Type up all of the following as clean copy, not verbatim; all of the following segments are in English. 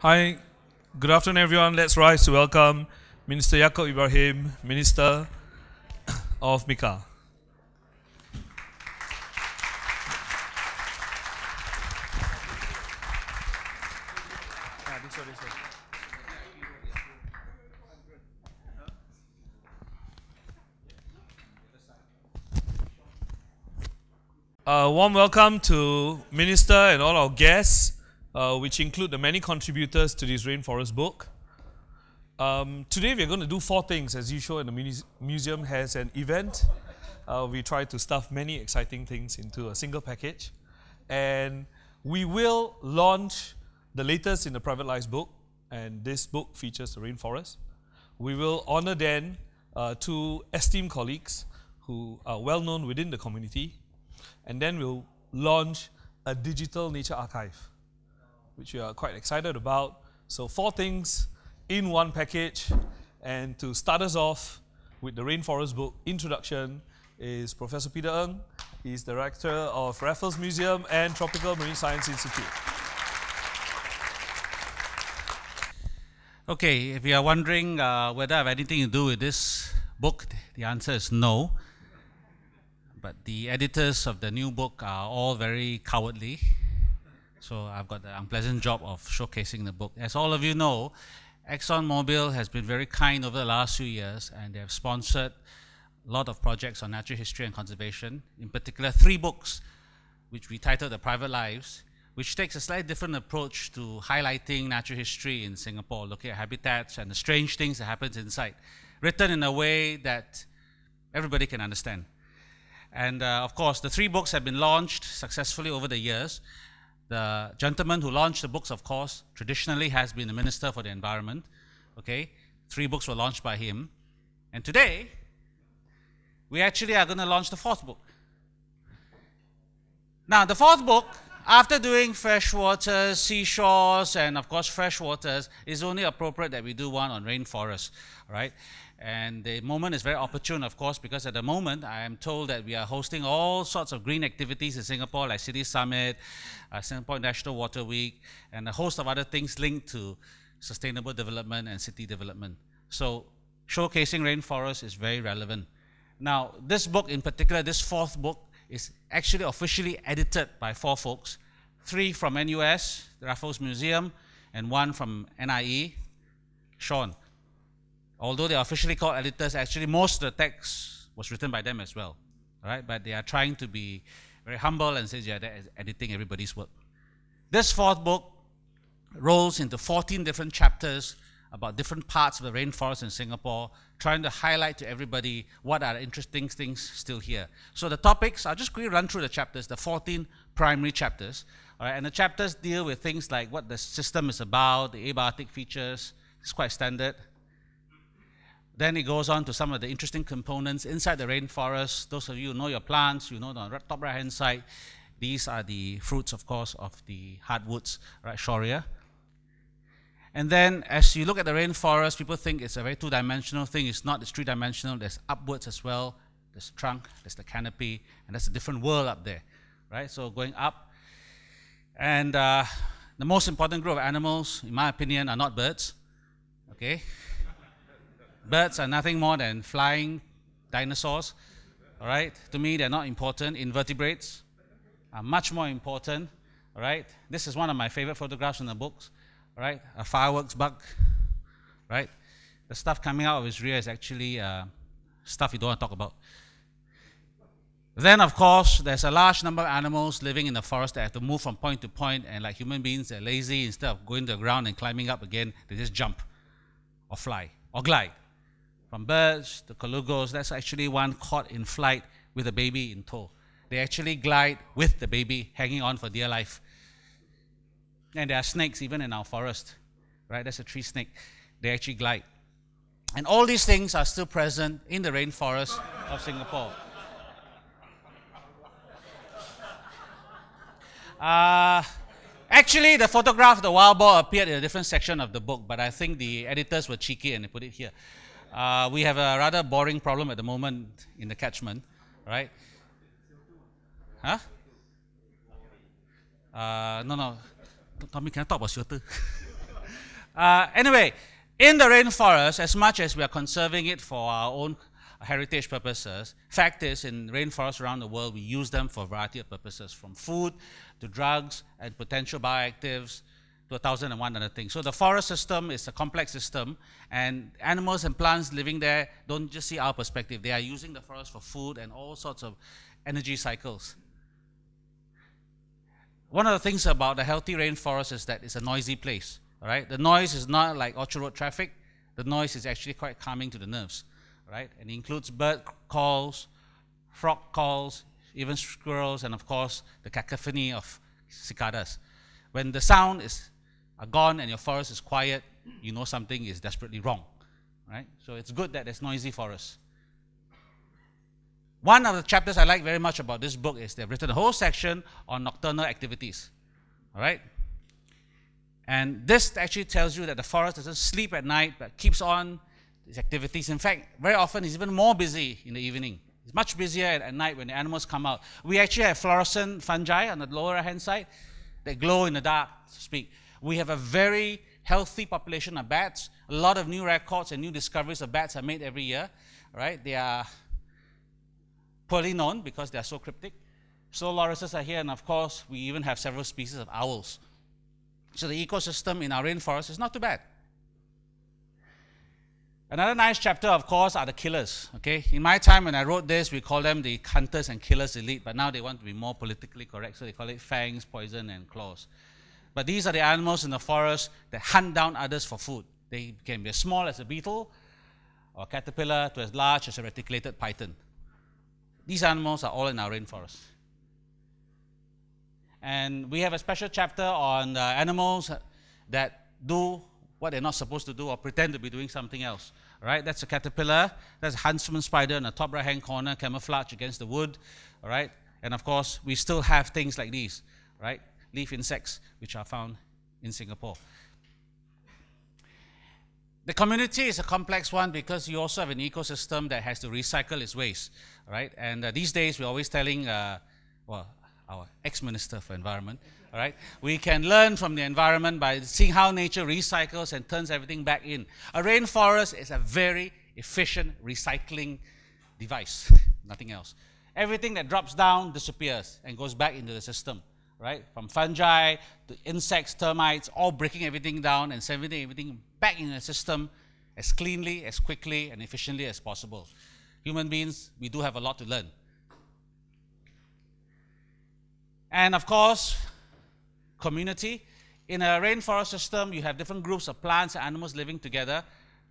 Hi, good afternoon everyone. Let's rise to welcome Minister Yaakob Ibrahim, Minister of Mika. A warm welcome to Minister and all our guests, which include the many contributors to this Rainforest book. Today we're going to do 4 things as usual, and the museum has an event. We try to stuff many exciting things into a single package. And we will launch the latest in the Private Lives book, and this book features the rainforest. We will honor then 2 esteemed colleagues who are well known within the community. And then we'll launch a digital nature archive, which we are quite excited about. So 4 things in one package. And to start us off with the Rainforest book introduction is Professor Peter Ng. He's Director of Raffles Museum and Tropical Marine Science Institute. Okay, if you are wondering whether I have anything to do with this book, the answer is no. But the editors of the new book are all very cowardly. So I've got the unpleasant job of showcasing the book. As all of you know, ExxonMobil has been very kind over the last few years, and they have sponsored a lot of projects on natural history and conservation, in particular 3 books, which we titled The Private Lives, which takes a slightly different approach to highlighting natural history in Singapore, looking at habitats and the strange things that happen inside, written in a way that everybody can understand. And of course, the 3 books have been launched successfully over the years. The gentleman who launched the books, of course, traditionally has been the Minister for the Environment. Okay, 3 books were launched by him. And today, we actually are going to launch the 4th book. Now, the 4th book, after doing freshwater, seashores, and of course freshwaters, is only appropriate that we do one on rainforests, right? And the moment is very opportune, of course, because at the moment I am told that we are hosting all sorts of green activities in Singapore, like City Summit, Singapore National Water Week, and a host of other things linked to sustainable development and city development. So showcasing rainforests is very relevant. Now, this book in particular, this 4th book, is actually officially edited by 4 folks, 3 from NUS, the Raffles Museum, and 1 from NIE, Sean. Although they are officially called editors, actually most of the text was written by them as well, right? But they are trying to be very humble and say, yeah, they're editing everybody's work. This 4th book rolls into 14 different chapters about different parts of the rainforest in Singapore, trying to highlight to everybody what are the interesting things still here. So the topics, I'll just quickly run through the chapters, the 14 primary chapters. All right, and the chapters deal with things like what the system is about, the abiotic features. It's quite standard. Then it goes on to some of the interesting components inside the rainforest. Those of you who know your plants, you know on the top right-hand side, these are the fruits, of course, of the hardwoods, right, Shoria. And then as you look at the rainforest, people think it's a very 2-dimensional thing. It's not, it's 3-dimensional. There's upwards as well. There's the trunk, there's the canopy, and there's a different world up there, right? So going up. And the most important group of animals, in my opinion, are not birds, okay? Birds are nothing more than flying dinosaurs, all right? To me, they're not important. Invertebrates are much more important, all right? This is one of my favorite photographs in the books, all right? A fireworks bug, right? The stuff coming out of his rear is actually stuff you don't want to talk about. Then, of course, there's a large number of animals living in the forest that have to move from point to point, and like human beings, they're lazy. Instead of going to the ground and climbing up again, they just jump or fly or glide. From birds to colugos, that's actually one caught in flight with a baby in tow. They actually glide with the baby hanging on for dear life. And there are snakes even in our forest, right? That's a tree snake. They actually glide. And all these things are still present in the rainforest of Singapore. Actually, the photograph of the wild boar appeared in a different section of the book, but I think the editors were cheeky and they put it here. We have a rather boring problem at the moment in the catchment, right? Huh? No. Tommy, can I talk about shelter? Anyway, in the rainforest, as much as we are conserving it for our own heritage purposes, fact is, in rainforests around the world, we use them for a variety of purposes, from food to drugs and potential bioactives to 1,001 other things. So the forest system is a complex system, and animals and plants living there don't just see our perspective. They are using the forest for food and all sorts of energy cycles. One of the things about the healthy rainforest is that it's a noisy place. All right? The noise is not like Orchard Road traffic. The noise is actually quite calming to the nerves. Right? And it includes bird calls, frog calls, even squirrels, and of course the cacophony of cicadas. When the sound is gone and your forest is quiet, you know something is desperately wrong. Right? So it's good that there's noisy forests. One of the chapters I like very much about this book is they've written a whole section on nocturnal activities. All right? And this actually tells you that the forest doesn't sleep at night, but keeps on its activities. In fact, very often it's even more busy in the evening. It's much busier at night when the animals come out. We actually have fluorescent fungi on the lower right-hand side that glow in the dark, so to speak. We have a very healthy population of bats. A lot of new records and new discoveries of bats are made every year. Right? They are poorly known because they are so cryptic. Slow lorises are here, and of course, we even have several species of owls. So the ecosystem in our rainforest is not too bad. Another nice chapter, of course, are the killers. Okay? In my time when I wrote this, we call them the hunters and killers elite, but now they want to be more politically correct, so they call it fangs, poison, and claws. But these are the animals in the forest that hunt down others for food. They can be as small as a beetle or a caterpillar to as large as a reticulated python. These animals are all in our rainforest. And we have a special chapter on animals that do what they're not supposed to do or pretend to be doing something else. Right? That's a caterpillar, that's a huntsman spider in the top right-hand corner, camouflage against the wood. All right? And of course, we still have things like these, right? Leaf insects, which are found in Singapore. The community is a complex one because you also have an ecosystem that has to recycle its waste, right? And these days, we're always telling, well, our ex-minister for environment, all right? We can learn from the environment by seeing how nature recycles and turns everything back in. A rainforest is a very efficient recycling device, nothing else. Everything that drops down disappears and goes back into the system. Right? From fungi to insects, termites, all breaking everything down and sending everything back in the system as cleanly, as quickly, and efficiently as possible. Human beings, we do have a lot to learn. And of course, community. In a rainforest system, you have different groups of plants and animals living together,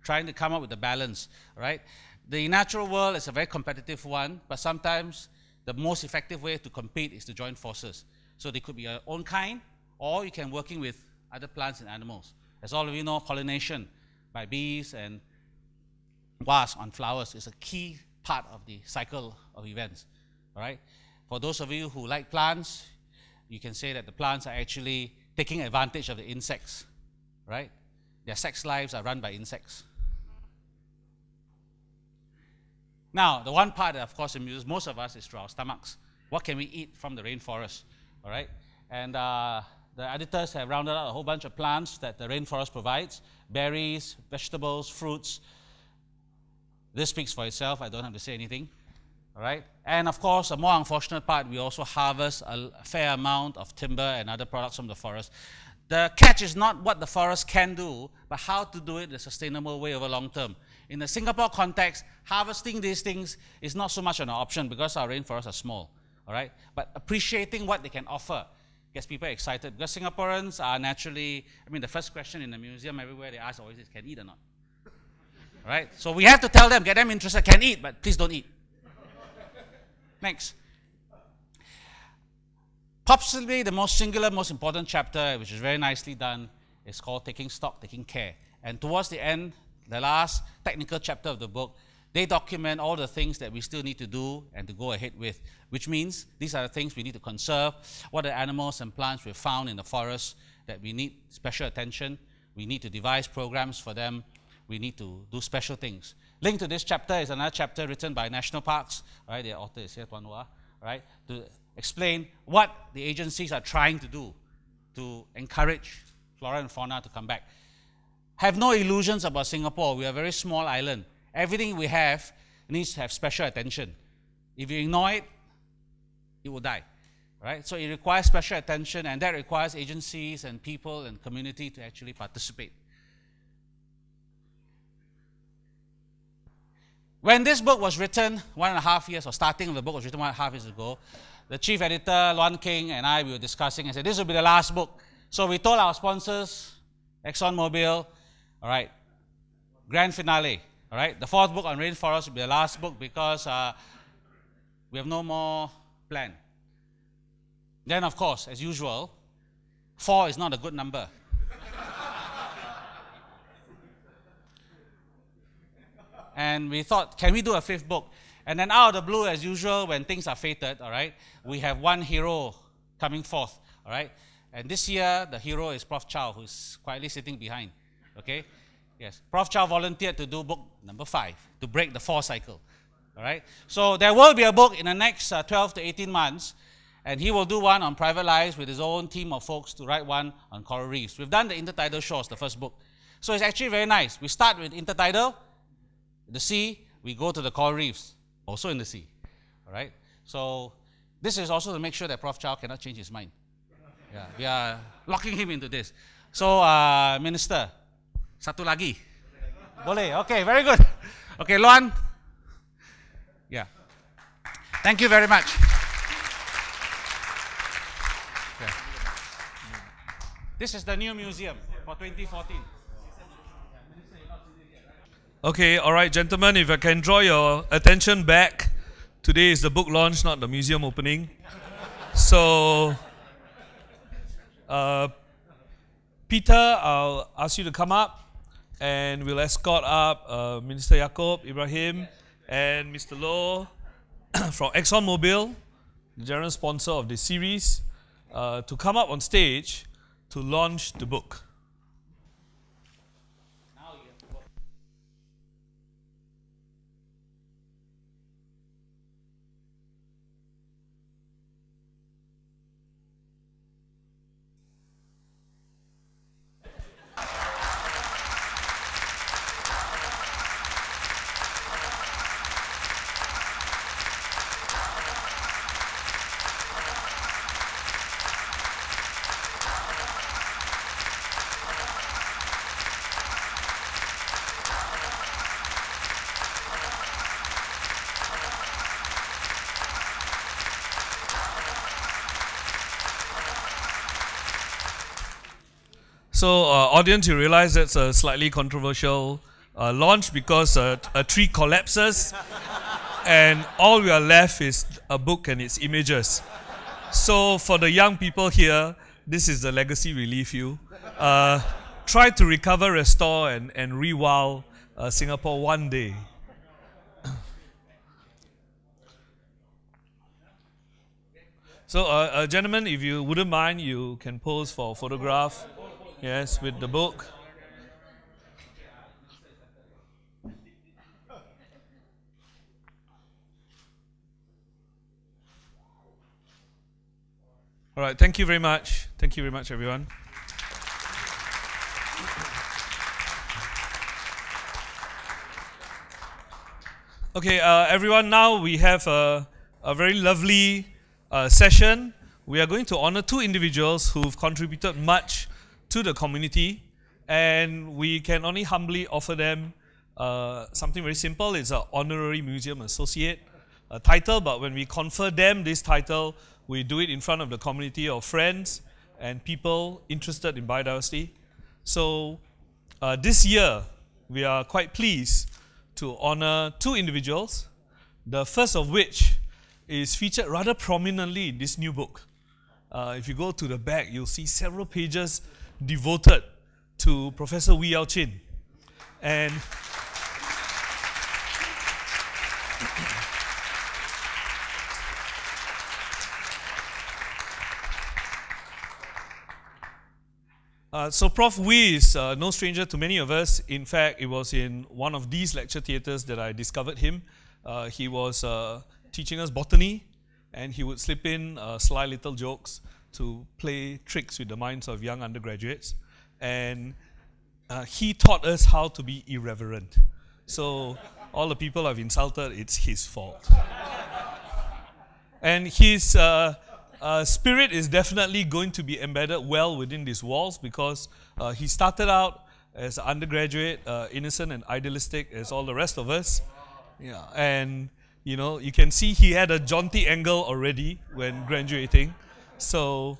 trying to come up with a balance. Right? The natural world is a very competitive one, but sometimes the most effective way to compete is to join forces. So they could be your own kind, or you can working with other plants and animals. As all of you know, pollination by bees and wasps on flowers is a key part of the cycle of events. All right? For those of you who like plants, you can say that the plants are actually taking advantage of the insects. Right? Their sex lives are run by insects. Now, the one part that, of course, amuses most of us is through our stomachs. What can we eat from the rainforest? All right, and the editors have rounded out a whole bunch of plants that the rainforest provides: berries, vegetables, fruits. This speaks for itself. I don't have to say anything. All right, and of course, a more unfortunate part, we also harvest a fair amount of timber and other products from the forest. The catch is not what the forest can do, but how to do it in a sustainable way over long term. In the Singapore context, harvesting these things is not so much an option because our rainforests are small. All right? But appreciating what they can offer gets people excited because Singaporeans are naturally, I mean, the first question in the museum everywhere they ask always is, can eat or not? All right? So we have to tell them, get them interested, can eat, but please don't eat. Next. Possibly the most singular, most important chapter, which is very nicely done, is called Taking Stock, Taking Care. And towards the end, the last technical chapter of the book, they document all the things that we still need to do and to go ahead with, which means these are the things we need to conserve, what are animals and plants we've found in the forest that we need special attention, we need to devise programs for them, we need to do special things. Linked to this chapter is another chapter written by National Parks, right? The author is here, Tuan Wah, right? To explain what the agencies are trying to do to encourage flora and fauna to come back. have no illusions about Singapore. We are a very small island. Everything we have needs to have special attention. If you ignore it, it will die. Right? So it requires special attention, and that requires agencies and people and community to actually participate. When this book was written 1.5 years, or starting of the book was written 1.5 years ago, the chief editor, Luan King, and I, we were discussing and said, this will be the last book. So we told our sponsors, ExxonMobil, all right, grand finale, all right, the 4th book on rainforest will be the last book because we have no more plan. Then, of course, as usual, 4 is not a good number. And we thought, can we do a 5th book? And then out of the blue, as usual, when things are fated, all right, we have one hero coming forth, all right? And this year, the hero is Prof. Chow, who's quietly sitting behind, okay? Yes, Prof. Chow volunteered to do book number 5, to break the 4 cycle, all right? So there will be a book in the next 12 to 18 months, and he will do one on private lives with his own team of folks to write one on coral reefs. We've done the intertidal shores, the first book. So it's actually very nice. We start with intertidal, the sea, we go to the coral reefs, also in the sea, all right? So this is also to make sure that Prof. Chow cannot change his mind. Yeah, we are locking him into this. So, Minister, satu lagi. Boleh, okay, very good. Okay, Luan. Yeah. Thank you very much. Yeah. This is the new museum for 2014. Okay, all right, gentlemen, if I can draw your attention back. Today is the book launch, not the museum opening. So, Peter, I'll ask you to come up, and we'll escort up Minister Yaacob, Ibrahim, and Mr. Loh from ExxonMobil, the general sponsor of this series, to come up on stage to launch the book. So, audience, you realize that's a slightly controversial launch because a tree collapses and all we are left is a book and its images. So, for the young people here, this is the legacy we leave you. Try to recover, restore, and rewild Singapore one day. So, gentlemen, if you wouldn't mind, you can pose for a photograph. Yes, with the book. All right, thank you very much. Thank you very much, everyone. Okay, everyone, now we have a very lovely session. We are going to honor 2 individuals who've contributed much to the community, and we can only humbly offer them something very simple. It's an honorary museum associate title, but when we confer them this title, we do it in front of the community of friends and people interested in biodiversity. So this year, we are quite pleased to honor 2 individuals, the first of which is featured rather prominently in this new book. If you go to the back, you'll see several pages devoted to Professor Wee Yao Chin. And so Prof. Wee is no stranger to many of us. In fact, it was in one of these lecture theatres that I discovered him. He was teaching us botany, and he would slip in sly little jokes to play tricks with the minds of young undergraduates. And he taught us how to be irreverent. So all the people I've insulted, it's his fault. And his spirit is definitely going to be embedded well within these walls, because he started out as an undergraduate, innocent and idealistic as all the rest of us. Yeah, and you know, you can see he had a jaunty angle already when graduating. So,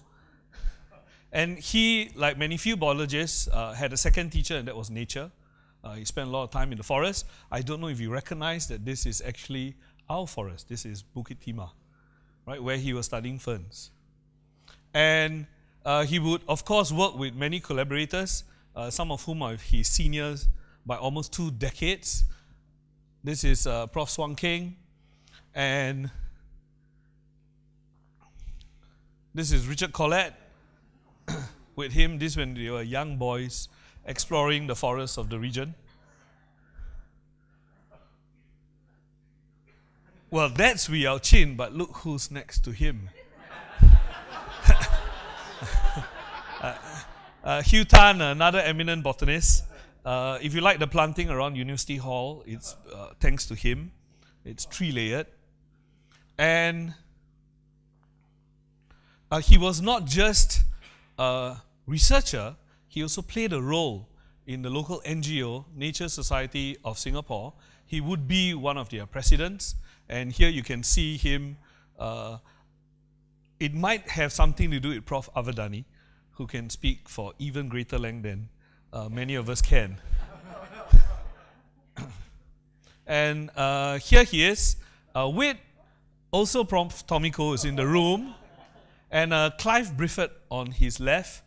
and he, like many few biologists, had a second teacher, and that was nature. He spent a lot of time in the forest. I don't know if you recognize that this is actually our forest. This is Bukit Timah, right, where he was studying ferns. And he would, of course, work with many collaborators, some of whom are his seniors by almost 2 decades. This is Prof. Swang Keng, and this is Richard Collette. With him, this when they were young boys exploring the forests of the region. Well, that's Wee Yao Chin, but look who's next to him. Hugh Tan, another eminent botanist. If you like the planting around University Hall, it's thanks to him. It's 3-layered. And he was not just a researcher, he also played a role in the local NGO, Nature Society of Singapore. He would be one of their presidents. And here you can see him. It might have something to do with Prof. Avadani, who can speak for even greater length than many of us can. And here he is, with also Prof. Tomiko is in the room, and Clive Briffett on his left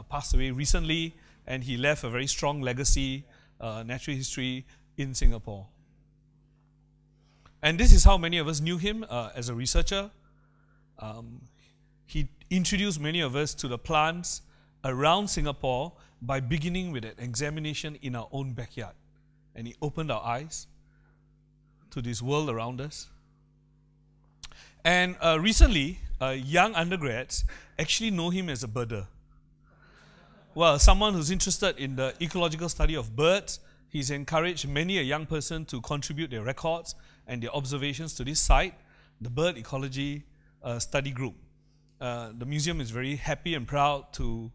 passed away recently, and he left a very strong legacy, natural history in Singapore. And this is how many of us knew him as a researcher. He introduced many of us to the plants around Singapore by beginning with an examination in our own backyard. And he opened our eyes to this world around us. And recently, young undergrads actually know him as a birder. Well, someone who's interested in the ecological study of birds, he's encouraged many a young person to contribute their records and their observations to this site, the Bird Ecology Study Group. The museum is very happy and proud to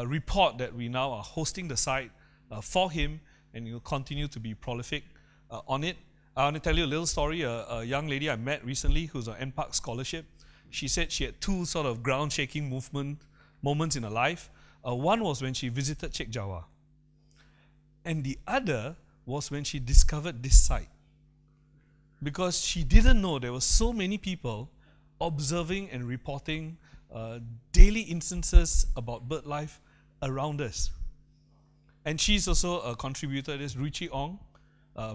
report that we now are hosting the site for him, and he'll continue to be prolific on it. I want to tell you a little story. A young lady I met recently who's on NPark scholarship, she said she had 2 sort of ground-shaking moments in her life. One was when she visited Chek Jawa, and the other was when she discovered this site, because she didn't know there were so many people observing and reporting daily instances about bird life around us. And she's also a contributor. There's Ruchi Ong.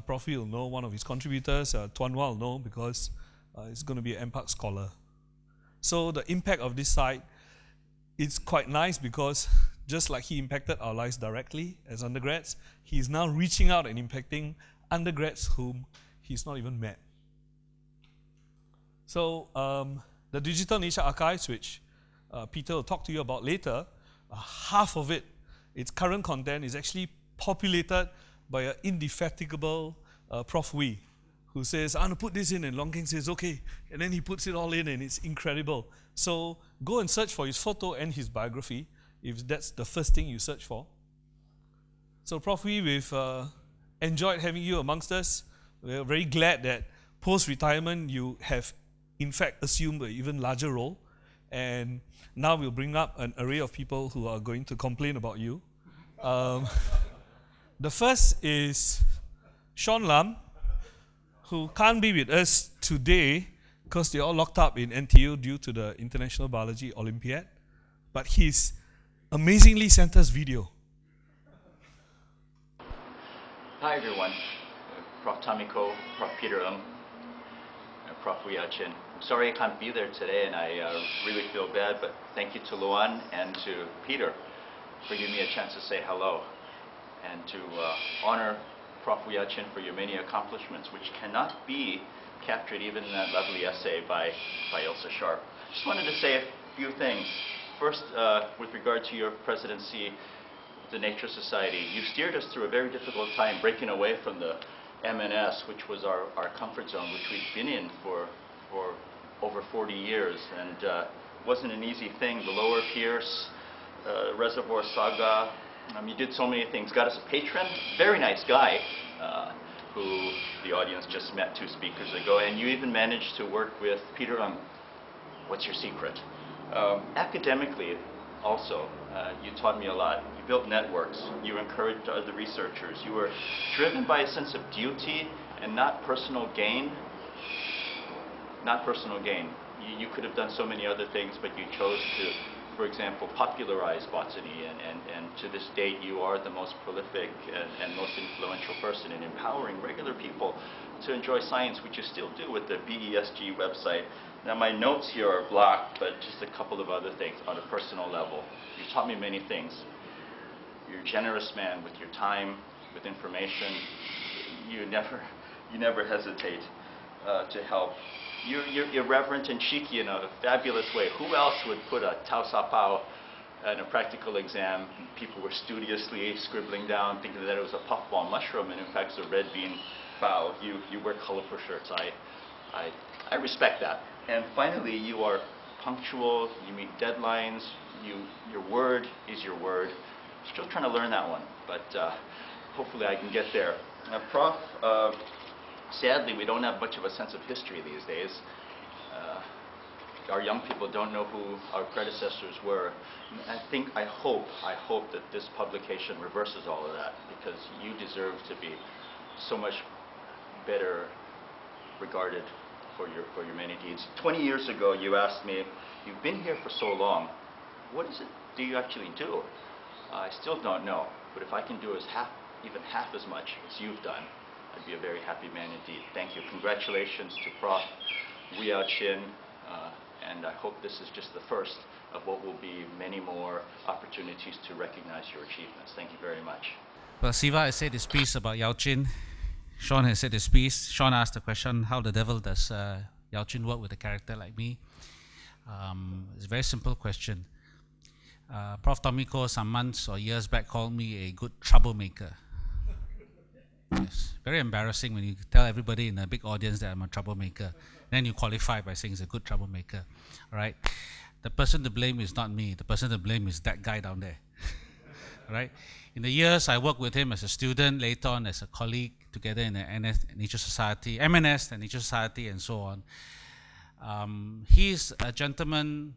Prof. will know one of his contributors. Tuan Wah will know because he's going to be an NPark scholar. So the impact of this site is quite nice, because just like he impacted our lives directly as undergrads, he's now reaching out and impacting undergrads whom he's not even met. So the Digital Nature Archives, which Peter will talk to you about later, half of it, its current content, is actually populated by an indefatigable Prof. Wee, who says, I want to put this in, and Long Keng says, okay, and then he puts it all in, and it's incredible. So go and search for his photo and his biography, if that's the first thing you search for. So Prof. Wee, we've enjoyed having you amongst us. We're very glad that post-retirement you have in fact assumed an even larger role, and now we'll bring up an array of people who are going to complain about you. The first is Sean Lam, who can't be with us today because they're all locked up in NTU due to the International Biology Olympiad, but he's amazingly sent us video. Hi everyone, Prof. Tomiko, Prof. Peter Prof. Wee Yao Chin. I'm sorry I can't be there today, and I really feel bad, but thank you to Luan and to Peter for giving me a chance to say hello, and to honor Prof. Wee Yao Chin for your many accomplishments, which cannot be captured even in that lovely essay by Ilsa Sharp. Just wanted to say a few things. First, with regard to your presidency, the Nature Society. You steered us through a very difficult time, breaking away from the M&S, which was our comfort zone, which we'd been in for over 40 years, and wasn't an easy thing. The Lower Pierce, Reservoir Saga, you did so many things. Got us a patron, very nice guy, who the audience just met 2 speakers ago, and you even managed to work with Peter What's your secret? Academically, also, you taught me a lot. You built networks. You encouraged other researchers. You were driven by a sense of duty and not personal gain. Not personal gain. You could have done so many other things, but you chose to, for example, popularize botany, and to this date you are the most prolific and most influential person in empowering regular people to enjoy science, which you still do with the BESG website. Now my notes here are blocked, but just a couple of other things on a personal level. You taught me many things. You're a generous man with your time, with information. You never hesitate to help. You're irreverent and cheeky in a fabulous way. Who else would put a Tau Sa Pao in a practical exam? People were studiously scribbling down, thinking that it was a puffball mushroom, and in fact it's a red bean bao. You wear colorful shirts. I respect that. And finally, you are punctual. You meet deadlines. Your word is your word. Still trying to learn that one, but hopefully I can get there. Prof. Sadly, we don't have much of a sense of history these days. Our young people don't know who our predecessors were. I hope that this publication reverses all of that, because you deserve to be so much better regarded for your many deeds. 20 years ago, you asked me, you've been here for so long, what is it do you actually do? I still don't know, but if I can do even half as much as you've done, I'd be a very happy man indeed. Thank you. Congratulations to Prof. Wei Chin, and I hope this is just the first of what will be many more opportunities to recognize your achievements. Thank you very much. Well, Siva has said his piece about Yao Chin. Sean has said his piece. Sean asked the question, how the devil does Yao Chin work with a character like me? It's a very simple question. Prof. Tomiko some months or years back called me a good troublemaker. Yes, very embarrassing when you tell everybody in a big audience that I'm a troublemaker. Then you qualify by saying he's a good troublemaker. All right? The person to blame is not me. The person to blame is that guy down there. All right? In the years I worked with him as a student, later on as a colleague, together in the Nature Society, M&S and Nature Society, and so on. He's a gentleman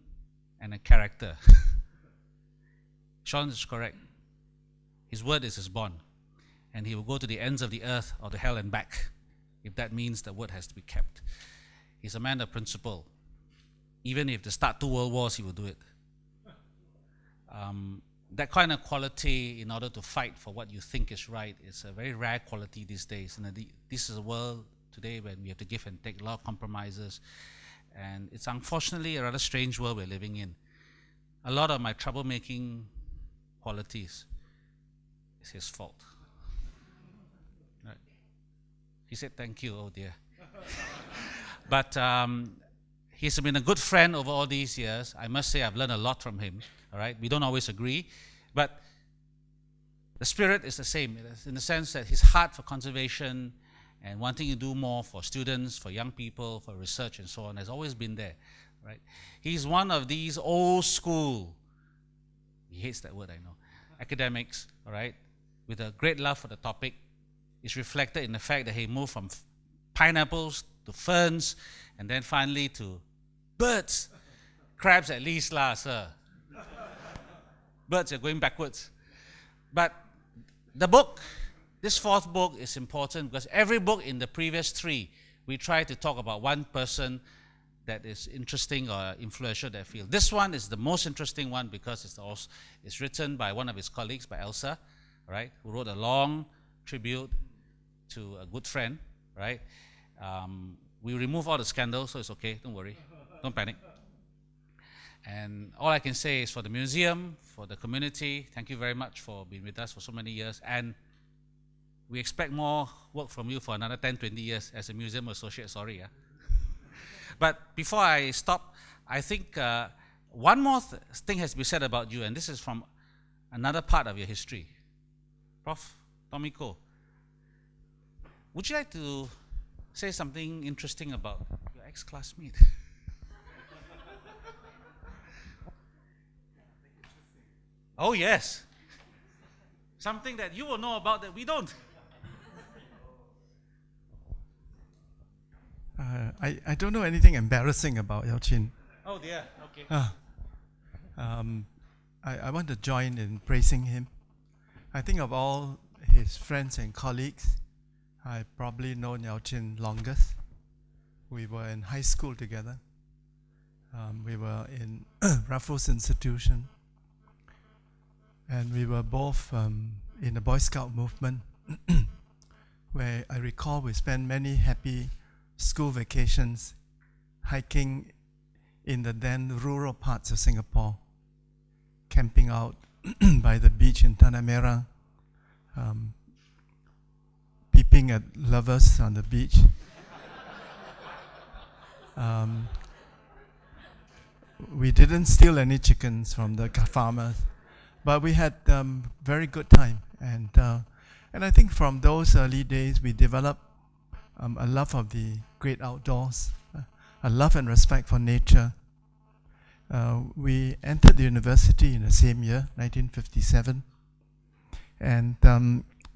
and a character. Sean is correct. His word is his bond. And he will go to the ends of the earth or to hell and back, if that means the word has to be kept. He's a man of principle. Even if they start 2 world wars, he will do it. That kind of quality, in order to fight for what you think is right, is a very rare quality these days. And this is a world today when we have to give and take a lot of compromises. And it's unfortunately a rather strange world we're living in. A lot of my troublemaking qualities is his fault. Right. He said, thank you, oh dear. But he's been a good friend over all these years. I must say I've learned a lot from him. All right, we don't always agree, but the spirit is the same, in the sense that his heart for conservation and wanting to do more for students, for young people, for research and so on has always been there. Right? He's one of these old school, he hates that word, I know, academics, all right, with a great love for the topic. It's reflected in the fact that he moved from pineapples to ferns and then finally to birds. Crabs at least lah, sir. Birds are going backwards. But the book, this 4th book, is important because every book in the previous 3, we try to talk about one person that is interesting or influential that field. This one is the most interesting one because it's written by one of his colleagues, by Elsa, right, who wrote a long tribute to a good friend, right? We remove all the scandals, so it's okay, don't worry, don't panic. And all I can say is for the museum, for the community, thank you very much for being with us for so many years. And we expect more work from you for another 10, 20 years as a museum associate, sorry. Yeah? But before I stop, I think one more thing has to be said about you, and this is from another part of your history. Prof. Tomiko, would you like to say something interesting about your ex-classmate? Oh yes. Something that you will know about that we don't. I don't know anything embarrassing about Yao Chin. Oh dear, okay. I want to join in praising him. I think of all his friends and colleagues, I probably known Yao Chin longest. We were in high school together. We were in Raffles Institution. And we were both in the Boy Scout movement, where I recall we spent many happy school vacations hiking in the then rural parts of Singapore, camping out by the beach in Tanah Merah, peeping at lovers on the beach. We didn't steal any chickens from the farmers, but we had very good time. And I think from those early days, we developed a love of the great outdoors, a love and respect for nature. We entered the university in the same year, 1957. And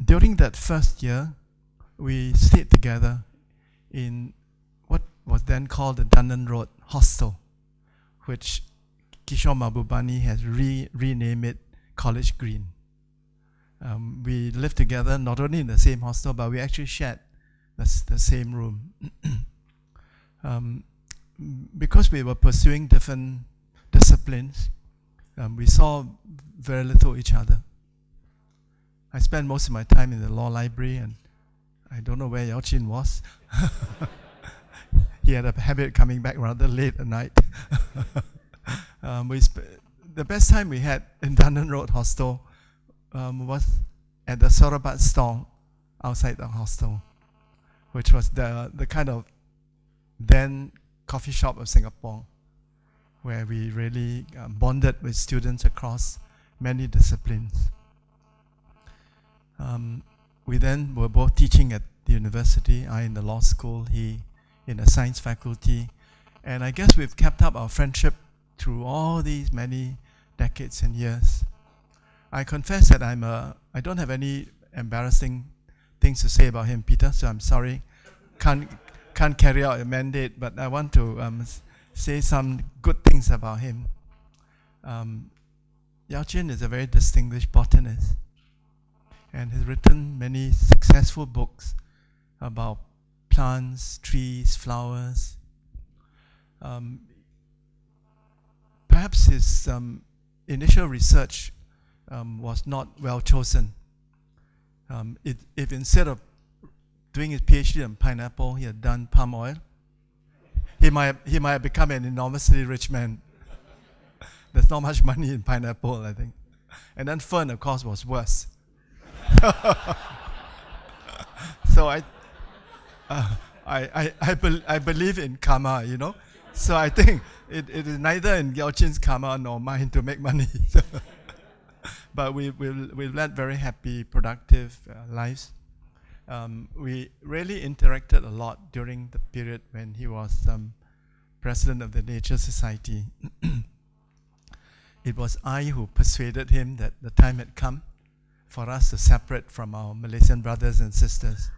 during that first year, we stayed together in what was then called the Dunnan Road Hostel, which Kishore Mahbubani has renamed it College Green. We lived together not only in the same hostel, but we actually shared the same room. Because we were pursuing different disciplines, we saw very little each other. I spent most of my time in the law library, and I don't know where Yao Chin was. He had a habit of coming back rather late at night. The best time we had in Dunnan Road Hostel was at the Sorabat stall outside the hostel, which was the kind of then coffee shop of Singapore, where we really bonded with students across many disciplines. We then were both teaching at the university, I in the law school, he in the science faculty, and I guess we've kept up our friendship through all these many decades and years. I confess that I don't have any embarrassing things to say about him, Peter, so I'm sorry. Can't carry out a mandate, but I want to say some good things about him. Yao Chin is a very distinguished botanist and has written many successful books about plants, trees, flowers. Perhaps his initial research was not well chosen. If instead of doing his PhD on pineapple, he had done palm oil, he might have become an enormously rich man. There's not much money in pineapple, I think. And then fern, of course, was worse. So I believe in karma, you know. So I think it is neither in Yao Chin's karma nor mine to make money. But we've led very happy, productive lives. We really interacted a lot during the period when he was president of the Nature Society. It was I who persuaded him that the time had come for us to separate from our Malaysian brothers and sisters.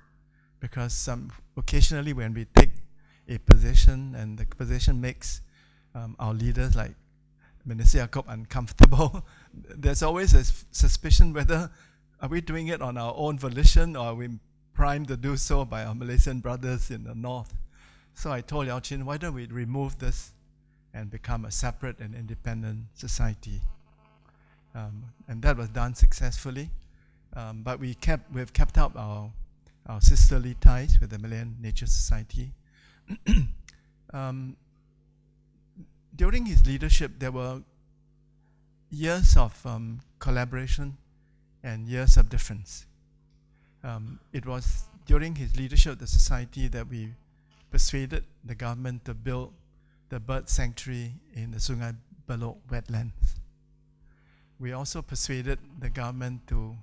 Because occasionally when we take a position and the position makes our leaders like Minister Yaacob uncomfortable, there's always a suspicion whether are we doing it on our own volition or are we primed to do so by our Malaysian brothers in the north. So I told Yao Chin, why don't we remove this and become a separate and independent society? And that was done successfully. But we've kept up our sisterly ties with the Malayan Nature Society. During his leadership, there were years of collaboration and years of difference. It was during his leadership of the society that we persuaded the government to build the bird sanctuary in the Sungai Belok wetlands. we also persuaded the government to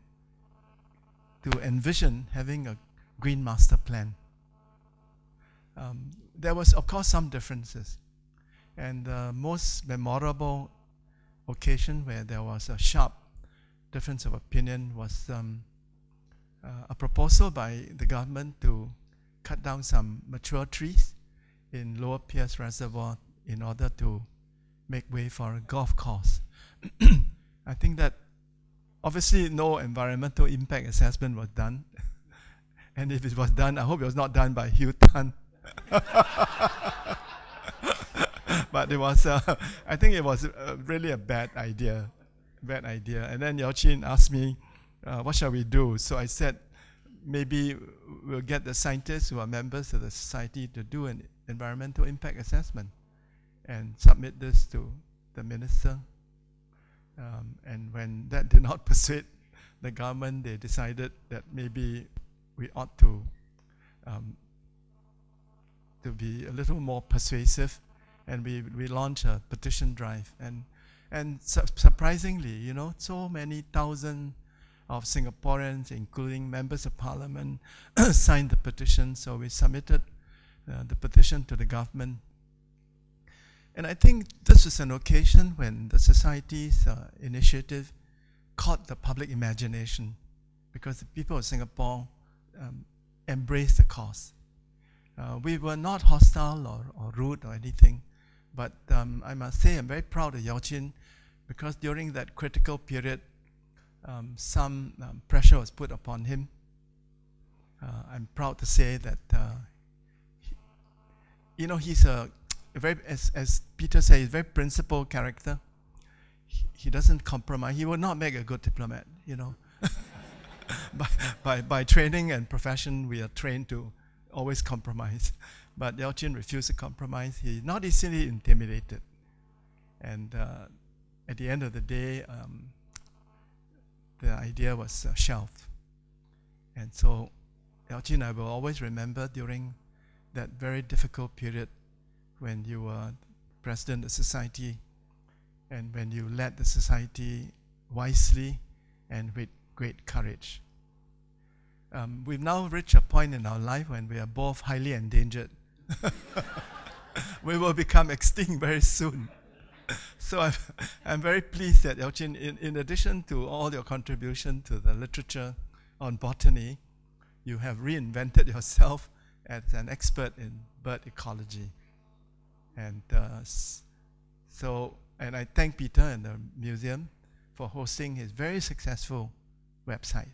envision having a green master plan. There was, of course, some differences. And the most memorable occasion where there was a sharp difference of opinion was a proposal by the government to cut down some mature trees in Lower Pierce Reservoir in order to make way for a golf course. I think that obviously no environmental impact assessment was done. And if it was done, I hope it was not done by Hugh Tan. But it was, I think it was really a bad idea. And then Yao Chin asked me, what shall we do? So I said, maybe we'll get the scientists who are members of the society to do an environmental impact assessment and submit this to the minister. And when that did not persuade the government, they decided that maybe we ought to be a little more persuasive, and we launched a petition drive. And surprisingly, you know, so many thousands of Singaporeans, including members of parliament, signed the petition. So we submitted the petition to the government. And I think this was an occasion when the society's initiative caught the public imagination, because the people of Singapore embraced the cause. We were not hostile or rude or anything, but I must say I'm very proud of Yao Chin, because during that critical period, some pressure was put upon him. I'm proud to say that, you know, he's a very, as Peter said, he's a very principled character. He doesn't compromise. He would not make a good diplomat, you know. by training and profession, we are trained to always compromise. But Yao Chin refused to compromise. He's not easily intimidated. And at the end of the day, the idea was shelved. And so Yao Chin, I will always remember during that very difficult period when you were president of the society, and when you led the society wisely and with great courage. We've now reached a point in our life when we are both highly endangered. We will become extinct very soon. So I'm very pleased that Yao Chin, in addition to all your contribution to the literature on botany, you have reinvented yourself as an expert in bird ecology. And and I thank Peter and the museum for hosting his very successful website.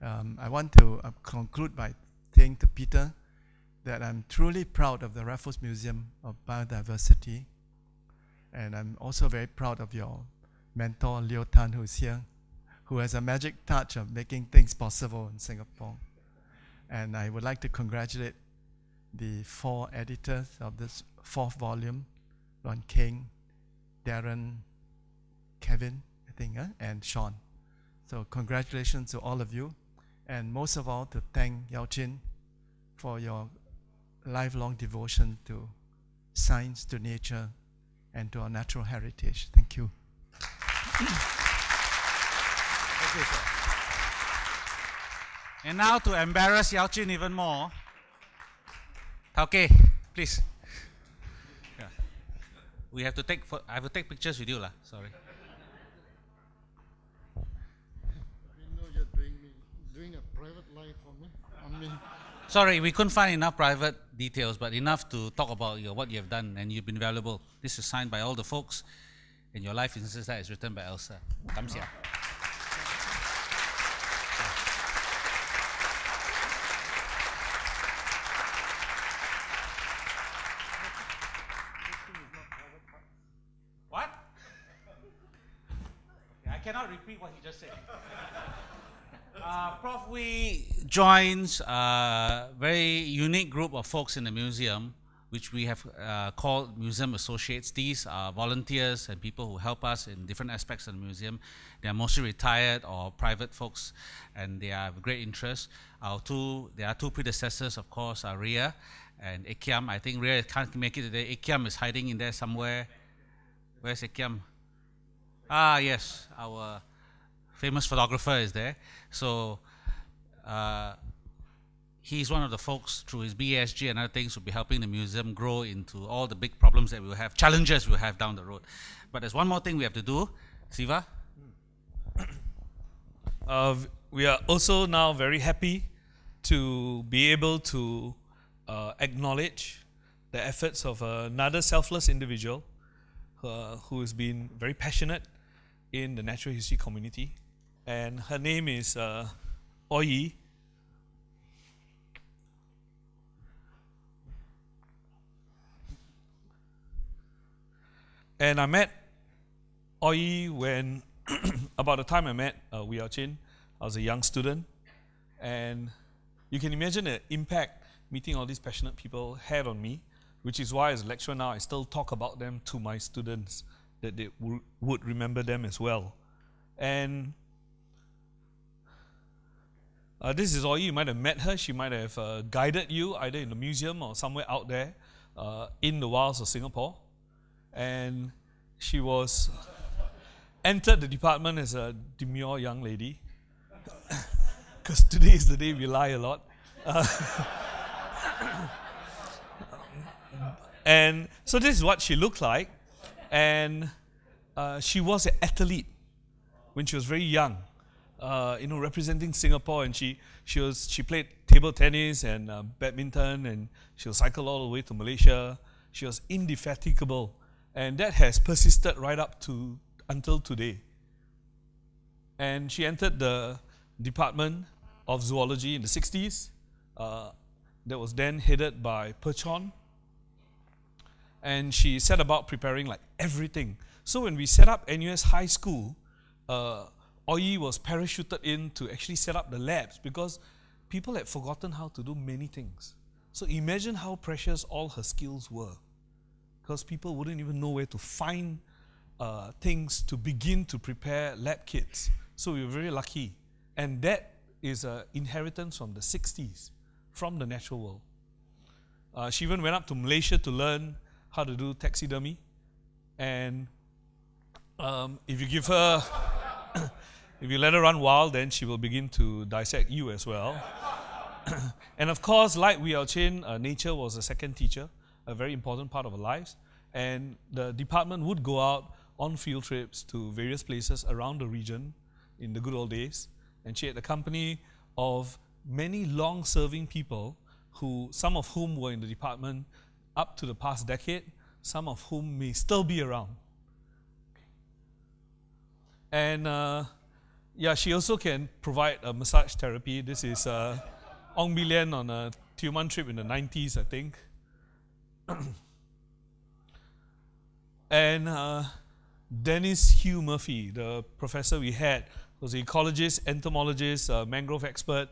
I want to conclude by saying to Peter that I'm truly proud of the Raffles Museum of Biodiversity, and I'm also very proud of your mentor, Leo Tan, who's here, who has a magic touch of making things possible in Singapore. And I would like to congratulate the 4 editors of this 4th volume, Ron King, Darren, Kevin, I think, and Sean. So congratulations to all of you, and most of all to thank Yao Chin for your lifelong devotion to science, to nature, and to our natural heritage. Thank you. Thank you, sir. And now to embarrass Yao Chin even more, okay, please. Yeah. We have to take. I have to take pictures with you, lah. Sorry. You know you're doing a private life for me. I mean. Sorry, we couldn't find enough private details, but enough to talk about what you have done, and you've been valuable. This is signed by all the folks, and your life inside is written by Elsa. Kamsia. What? I cannot repeat what he just said. Prof, we joins a very unique group of folks in the museum, which we have called Museum Associates. These are volunteers and people who help us in different aspects of the museum. They are mostly retired or private folks, and they are of great interest. There are 2 predecessors, of course, are Ria and Ekiam. I think Ria can't make it today. Ekiam is hiding in there somewhere. Where's Ekiam? Ah, yes, our famous photographer is there. So he's one of the folks through his BSG and other things who will be helping the museum grow into all the big problems that we'll have, challenges we'll have down the road. But there's one more thing we have to do. Siva? We are also now very happy to be able to acknowledge the efforts of another selfless individual who has been very passionate in the natural history community. And her name is Oyi. And I met Oyi when, about the time I met Wee Chin, I was a young student. And you can imagine the impact meeting all these passionate people had on me, which is why as a lecturer now I still talk about them to my students, that they would remember them as well. And this is Oyi. You might have met her. She might have guided you either in the museum or somewhere out there in the wilds of Singapore. And she was entered the department as a demure young lady, because today is the day we lie a lot. And so this is what she looked like. And she was an athlete when she was very young, representing Singapore. And she played table tennis and badminton, and she'll cycle all the way to Malaysia. She was indefatigable, and that has persisted right up to until today. And she entered the Department of Zoology in the 60s. That was then headed by Perchon. And she set about preparing like everything. So when we set up NUS High School, Oyi was parachuted in to actually set up the labs, because people had forgotten how to do many things. So imagine how precious all her skills were, because people wouldn't even know where to find things to begin to prepare lab kits. So we were very lucky. And that is an inheritance from the 60s, from the natural world. She even went up to Malaysia to learn how to do taxidermy. And if you give her, if you let her run wild, then she will begin to dissect you as well. And of course, like Wee Chin, nature was a second teacher, a very important part of her lives. And the department would go out on field trips to various places around the region in the good old days. And she had the company of many long-serving people, some of whom were in the department up to the past decade, some of whom may still be around. And yeah, she also can provide a massage therapy. This is Ong Bi Lian on a Tioman trip in the 90s, I think. And Dennis Hugh Murphy, the professor we had, was an ecologist, entomologist, mangrove expert.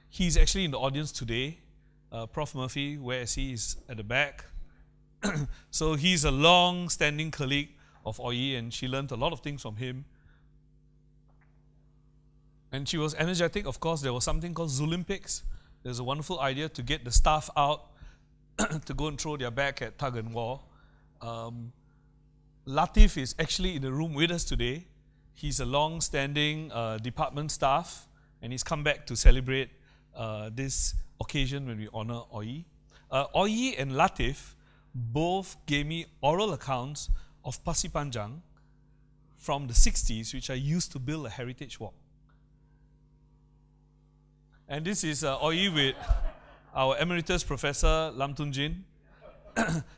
He's actually in the audience today. Prof. Murphy, where is he? Is at the back. So he's a long-standing colleague of Oyi, and she learned a lot of things from him. And she was energetic. Of course, there was something called Zoolympics. There's a wonderful idea to get the staff out to go and throw their bag at tug and war. Latif is actually in the room with us today. He's a long-standing department staff, and he's come back to celebrate this occasion when we honor Oyi. Oyi and Latif both gave me oral accounts of Pasir Panjang from the 60s, which I used to build a heritage walk. And this is Oyi with our emeritus professor, Lam Tun Jin.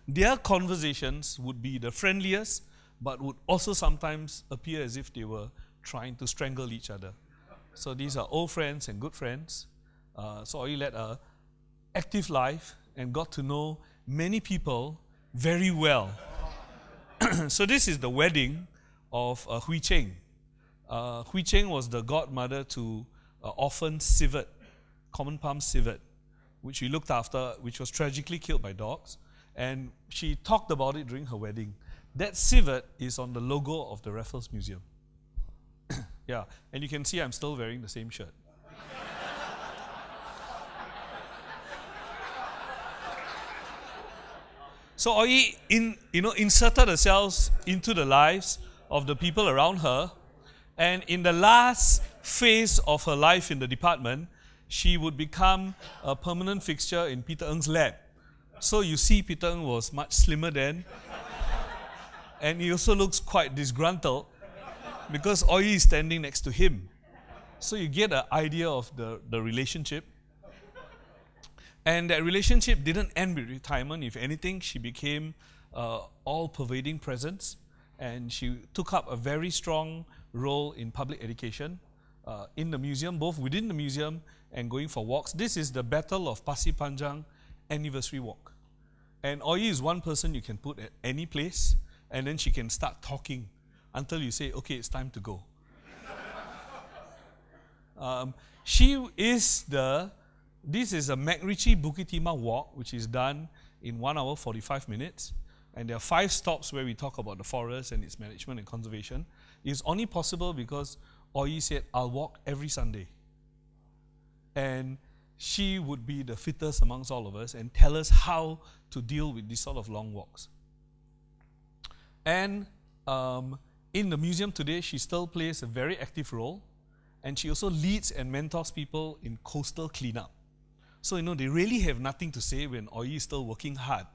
Their conversations would be the friendliest, but would also sometimes appear as if they were trying to strangle each other. So these are old friends and good friends. So Oyi led an active life and got to know many people very well. So this is the wedding of Hui Cheng. Hui Cheng was the godmother to orphan civet, common palm civet, which we looked after, which was tragically killed by dogs. And she talked about it during her wedding. That civet is on the logo of the Raffles Museum. Yeah, and you can see I'm still wearing the same shirt. So Oyi inserted herself into the lives of the people around her. And in the last phase of her life in the department, she would become a permanent fixture in Peter Ng's lab. So you see, Peter Ng was much slimmer then, and he also looks quite disgruntled because Oi is standing next to him. So you get an idea of the relationship. And that relationship didn't end with retirement. If anything, she became all-pervading presence, and she took up a very strong role in public education in the museum, both within the museum and going for walks. This is the Battle of Pasir Panjang anniversary walk. And Oi is one person you can put at any place, and then she can start talking until you say, okay, it's time to go. This is a MacRitchie Bukit Timah walk, which is done in 1 hour 45 minutes. And there are 5 stops where we talk about the forest and its management and conservation. It's only possible because Oi said, I'll walk every Sunday. And she would be the fittest amongst all of us and tell us how to deal with these sort of long walks. And in the museum today, she still plays a very active role, and she also leads and mentors people in coastal cleanup. So, they really have nothing to say when Oi is still working hard,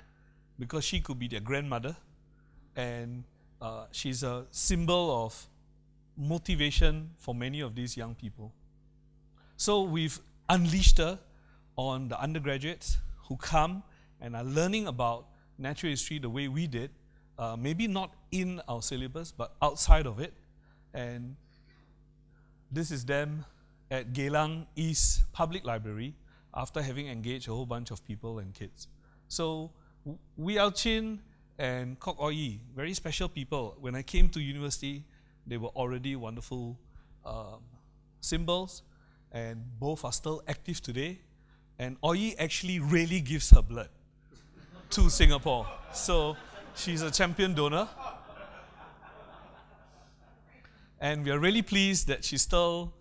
because she could be their grandmother, and she's a symbol of motivation for many of these young people. So we've unleashed her on the undergraduates who come and are learning about natural history the way we did, maybe not in our syllabus, but outside of it. And this is them at Geylang East Public Library after having engaged a whole bunch of people and kids. So Wee Ao Chin and Kok Oi, very special people. When I came to university, they were already wonderful symbols, and both are still active today. And Oi actually really gives her blood to Singapore. So she's a champion donor. And we are really pleased that she's still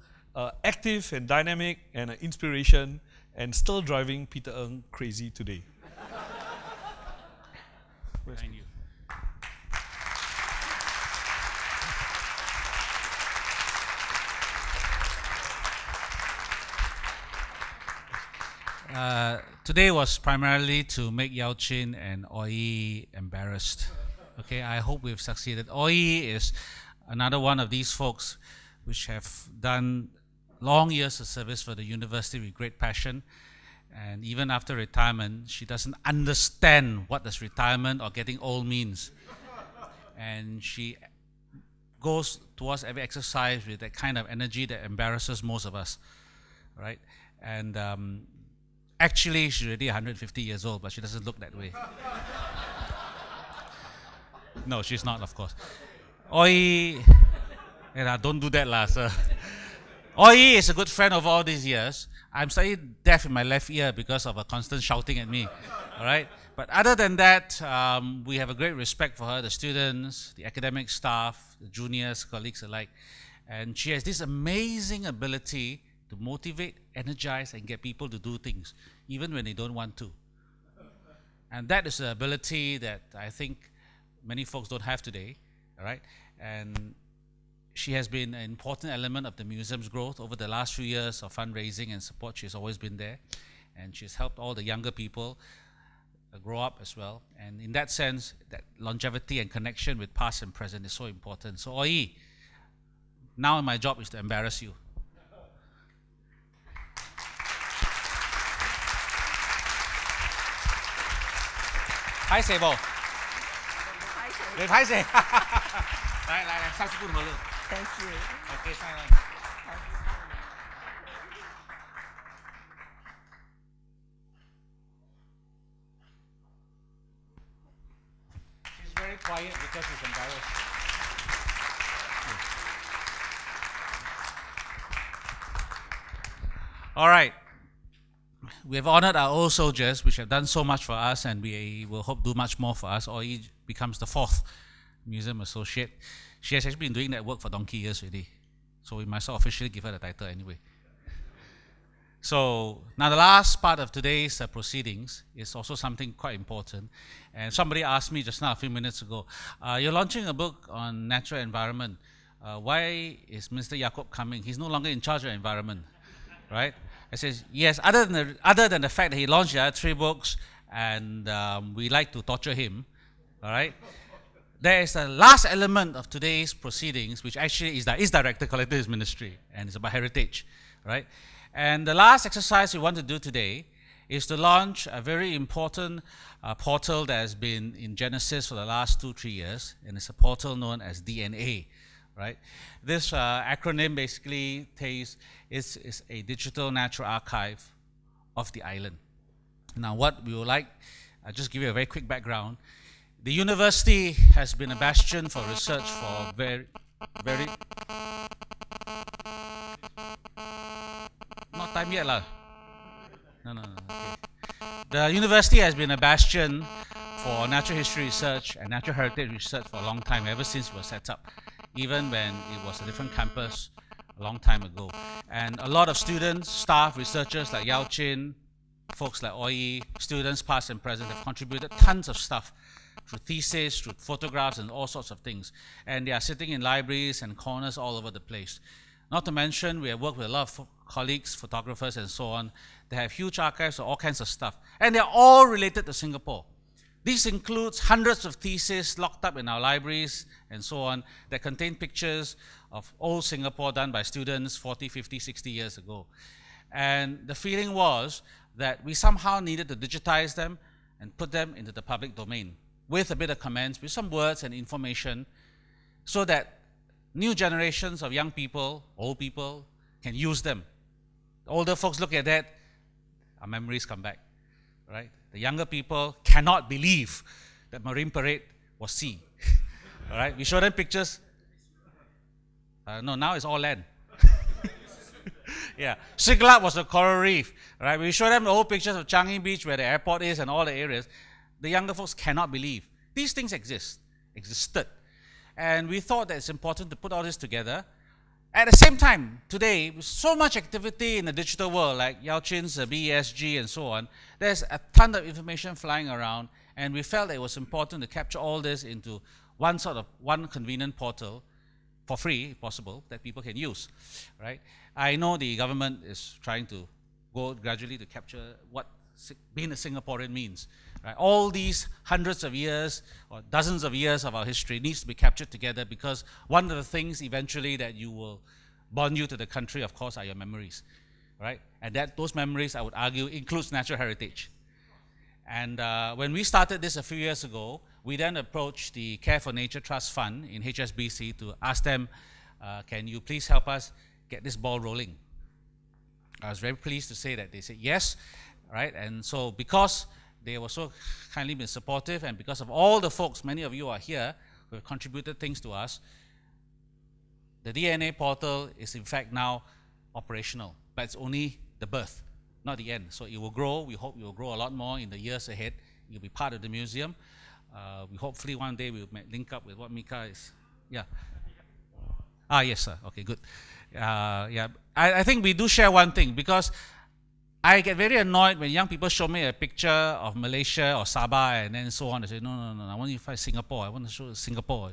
active and dynamic and an inspiration and still driving Peter Ng crazy today. Thank you. Today was primarily to make Yao Chin and Oi embarrassed. Okay, I hope we've succeeded. Oi is another one of these folks which have done long years of service for the university with great passion. And even after retirement, she doesn't understand what does retirement or getting old means. And she goes towards every exercise with that kind of energy that embarrasses most of us, right? And actually, she's already 150 years old, but she doesn't look that way. No, she's not, of course. Oi, don't do that, lah, sir. Oi is a good friend of all these years. I'm slightly deaf in my left ear because of her constant shouting at me, all right? But other than that, we have a great respect for her, the students, the academic staff, the juniors, colleagues alike. And she has this amazing ability to motivate, energize, and get people to do things, even when they don't want to. And that is an ability that I think many folks don't have today, all right? And she has been an important element of the museum's growth over the last few years of fundraising and support. She's always been there, and she's helped all the younger people grow up as well. And in that sense, that longevity and connection with past and present is so important. So Oi, now my job is to embarrass you. Hi, Sebo. Hi, Sebo. Thank you. Okay, fine. She's very quiet because she's embarrassed. All right. We have honored our old soldiers, which have done so much for us, and we will hope do much more for us. Oi becomes the 4th museum associate. She has actually been doing that work for donkey years already, so we might as well officially give her the title anyway. So now the last part of today's proceedings is also something quite important. And somebody asked me just now a few minutes ago, you're launching a book on natural environment. Why is Mr. Yaacob coming? He's no longer in charge of environment, right? I says, yes, other than the fact that he launched the other 3 books and we like to torture him, all right? There is a last element of today's proceedings, which actually is Director Collector's Ministry, and it's about heritage, right? And the last exercise we want to do today is to launch a very important portal that has been in Genesis for the last 2-3 years, and it's a portal known as DNA, right? This acronym basically is a digital natural archive of the island. Now, what we would like, I'll just give you a very quick background. The university has been a bastion for research for not time yet lah. No. Okay. The university has been a bastion for natural history research and natural heritage research for a long time, ever since it was set up, even when it was a different campus a long time ago. And a lot of students, staff, researchers like Yao Chin, folks like Oi, students past and present have contributed tons of stuff through theses, through photographs and all sorts of things. And they are sitting in libraries and corners all over the place. Not to mention, we have worked with a lot of colleagues, photographers and so on. They have huge archives of all kinds of stuff. And they're all related to Singapore. This includes hundreds of theses locked up in our libraries and so on that contain pictures of old Singapore done by students 40, 50, 60 years ago. And the feeling was that we somehow needed to digitize them and put them into the public domain with a bit of comments, with some words and information, so that new generations of young people, old people, can use them. The older folks look at that, our memories come back, right? The younger people cannot believe that Marine Parade was sea, all right? We show them pictures. No, now it's all land. Yeah, Siglap was a coral reef, right? We show them the old pictures of Changi Beach where the airport is and all the areas. The younger folks cannot believe. These things existed. And we thought that it's important to put all this together. At the same time, today, with so much activity in the digital world, like Yao Chin's BESG and so on, there's a ton of information flying around, and we felt that it was important to capture all this into one convenient portal for free, if possible, that people can use, right? I know the government is trying to go gradually to capture what being a Singaporean means. Right? All these hundreds of years or dozens of years of our history needs to be captured together, because one of the things eventually that you will bond you to the country, of course, are your memories, right? And those memories, I would argue, includes natural heritage. And when we started this a few years ago, we then approached the Care for Nature Trust Fund in HSBC to ask them, can you please help us get this ball rolling? I was very pleased to say that they said yes, right? And so because they were so kindly been supportive, and because of all the folks, many of you are here, who have contributed things to us, the DNA portal is in fact now operational, but it's only the birth, not the end. So it will grow. We hope it will grow a lot more in the years ahead. It will be part of the museum. We hopefully one day we will link up with what Mika is. Yeah. Yes, sir. Okay, good. Yeah, I think we do share one thing, because I get very annoyed when young people show me a picture of Malaysia or Sabah and then so on. They say, no, I want you to find Singapore. I want to show Singapore,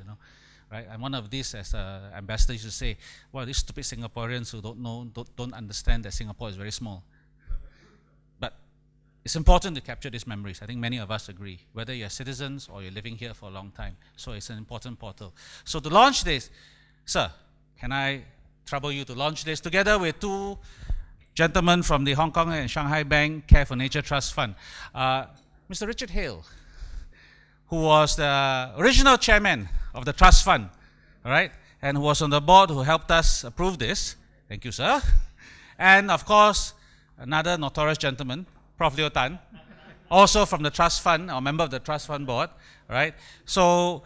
right? And one of these, as an ambassador, used to say, well, these stupid Singaporeans who don't understand that Singapore is very small. But it's important to capture these memories. I think many of us agree, whether you're citizens or you're living here for a long time. So it's an important portal. So to launch this, sir, can I trouble you to launch this together with two gentlemen from the Hong Kong and Shanghai Bank Care for Nature Trust Fund. Mr. Richard Hale, who was the original chairman of the trust fund, all right, and who was on the board, who helped us approve this. Thank you, sir. And of course, another notorious gentleman, Prof. Leo Tan, also from the trust fund, or member of the trust fund board, right? So,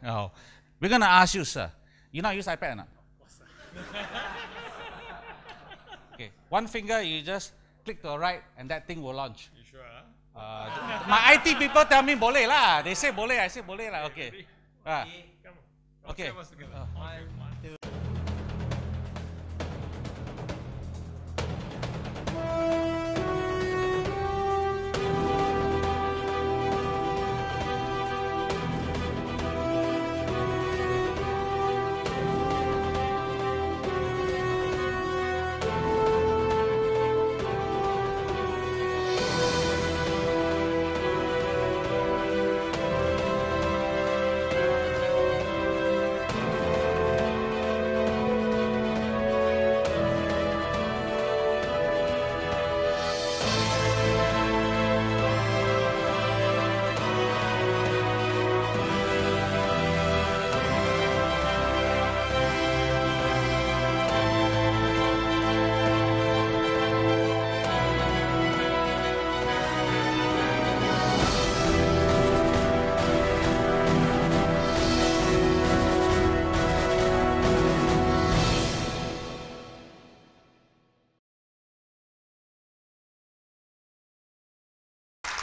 we're going to ask you, sir, you know how to use iPad or not? Okay, one finger, you just click to the right, and that thing will launch. You sure? My IT people tell me boleh lah. They say boleh, I say boleh lah. Okay. Okay.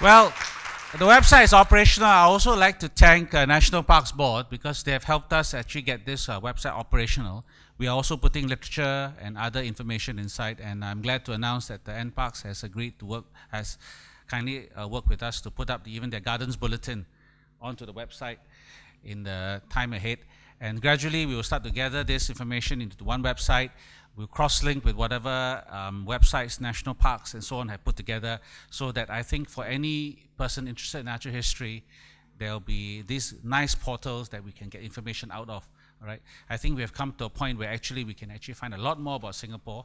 Well, the website is operational. I also like to thank National Parks Board because they have helped us actually get this website operational. We are also putting literature and other information inside, and I'm glad to announce that the NParks has agreed to work, has kindly worked with us to put up even their Gardens Bulletin onto the website in the time ahead. And gradually we will start to gather this information into one website. We'll cross-link with whatever websites, national parks and so on have put together, so that I think for any person interested in natural history, there'll be these nice portals that we can get information out of. All right? I think we have come to a point where actually we can actually find a lot more about Singapore,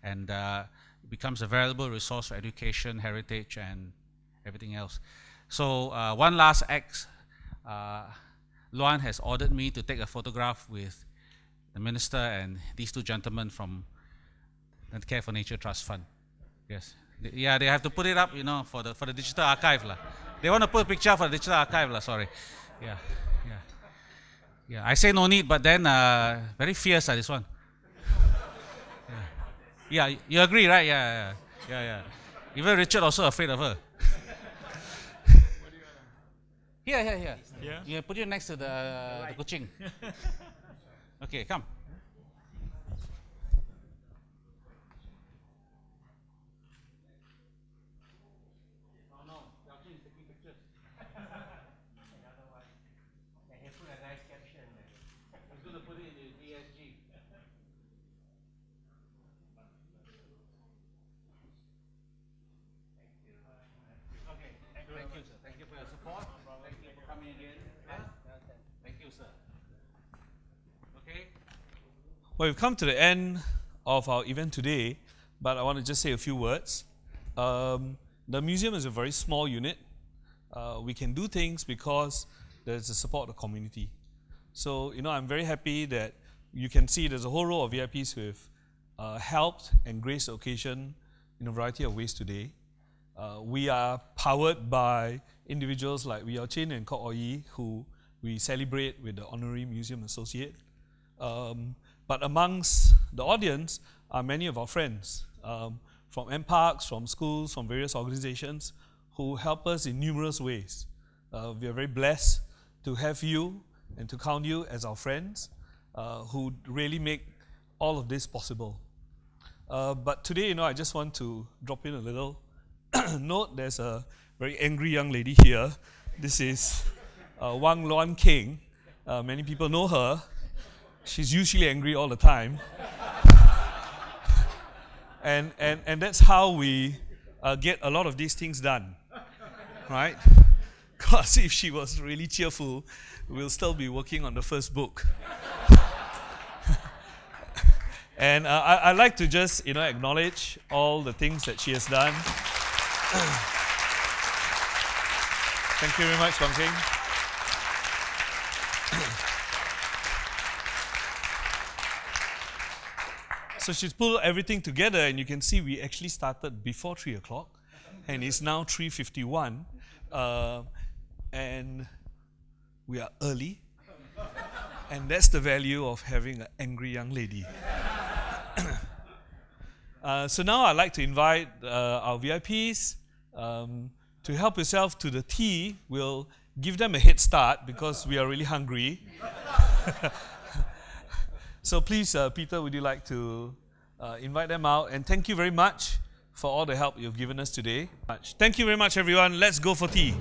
and it becomes a valuable resource for education, heritage, and everything else. So one last act, Luan has ordered me to take a photograph with the minister and these two gentlemen from the Care for Nature Trust Fund. Yes, yeah, they have to put it up, you know, for the digital archive lah. They want to put a picture for the digital archive lah. Sorry, yeah. Yeah, I say no need, but then very fierce this one. Yeah, you agree, right? Yeah. Even Richard also afraid of her. Here. Yeah. You put it next to the kuching. Okay, come. Oh no, Yao-Jun is taking pictures. He put a nice caption. He's going to put it in the ESG. Okay, thank you, sir. Thank you for your support. Thank you for coming again. Thank you, sir. Okay. Well, we've come to the end of our event today, but I want to just say a few words. The museum is a very small unit. We can do things because there's the support of the community. So, you know, I'm very happy that you can see there's a whole row of VIPs who have helped and graced the occasion in a variety of ways today. We are powered by individuals like Wee Yao-Chin and Kok Oi, who we celebrate with the Honorary Museum Associate. But amongst the audience are many of our friends from NParks, from schools, from various organizations who help us in numerous ways. We are very blessed to have you and to count you as our friends who really make all of this possible. But today, you know, I just want to drop in a little note. There's a very angry young lady here. This is Wang Luan King. Many people know her. She's usually angry all the time. and that's how we get a lot of these things done, right? Because if she was really cheerful, we'll still be working on the first book. And I'd like to just, you know, acknowledge all the things that she has done. Thank you very much, Wang King. So she's pulled everything together, and you can see we actually started before 3 o'clock, and it's now 3:51, and we are early, and that's the value of having an angry young lady. So now I'd like to invite our VIPs to help yourself to the tea. We'll give them a head start because we are really hungry. So please, Peter, would you like to invite them out? And thank you very much for all the help you've given us today. Thank you very much, everyone. Let's go for tea.